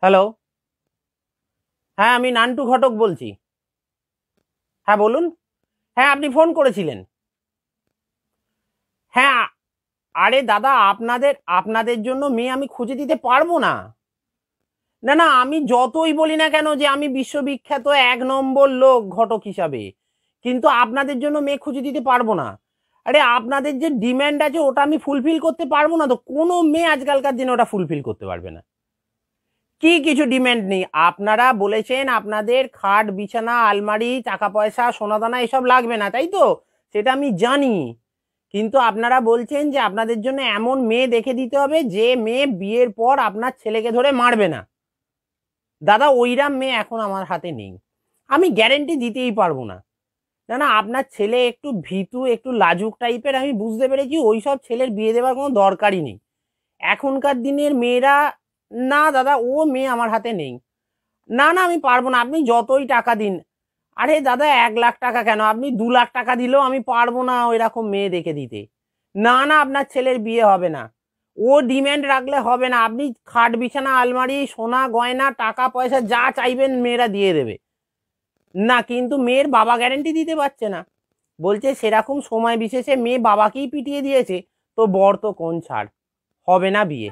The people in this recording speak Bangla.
হ্যালো, হ্যাঁ আমি নান্টু ঘটক বলছি। হ্যাঁ বলুন। হ্যাঁ আপনি ফোন করেছিলেন। হ্যাঁ আরে দাদা, আপনাদের আপনাদের জন্য মেয়ে আমি খুঁজে দিতে পারবো না। না না, আমি যতই বলি না কেন যে আমি বিশ্ববিখ্যাত 1 নম্বর লোক ঘটক হিসাবে, কিন্তু আপনাদের জন্য মেয়ে খুঁজে দিতে পারবো না। আরে আপনাদের যে ডিম্যান্ড আছে ওটা আমি ফুলফিল করতে পারবো না, তো কোনো মেয়ে আজকালকার দিনে ওটা ফুলফিল করতে পারবে না। কি কিছু ডিমান্ড নেই? আপনারা বলেছেন আপনাদের খাট বিছানা আলমারি টাকা পয়সা সোনাদানা এসব লাগবে না, তাই তো? সেটা আমি জানি, কিন্তু আপনারা বলছেন যে আপনাদের জন্য এমন মেয়ে দেখে দিতে হবে যে মেয়ে বিয়ের পর আপনার ছেলেকে ধরে মারবে না। দাদা ওইরাম মেয়ে এখন আমার হাতে নেই, আমি গ্যারেন্টি দিতেই পারবো না। না না, আপনার ছেলে একটু ভীতু একটু লাজুক টাইপের, আমি বুঝতে পেরেছি, ওই সব ছেলের বিয়ে দেওয়ার কোনো দরকারই নেই এখনকার দিনের মেয়েরা। না দাদা, ও মেয়ে আমার হাতে নেই। না না, আমি পারবো না, আপনি যতই টাকা দিন। আরে দাদা 1 লাখ টাকা কেন, আপনি 2 লাখ টাকা দিলেও আমি পারবো না ওই রকম মেয়ে দেখে দিতে। না না, আপনার ছেলের বিয়ে হবে না। ও ডিম্যান্ড রাখলে হবে না, আপনি খাট বিছানা আলমারি সোনা গয়না টাকা পয়সা যা চাইবেন মেয়েরা দিয়ে দেবে। না, কিন্তু মেয়ের বাবা গ্যারেন্টি দিতে পারছে না, বলছে সেরকম সময় বিশেষে মেয়ে বাবাকেই পিটিয়ে দিয়েছে, তো বর তো কোন ছাড়, হবে না বিয়ে।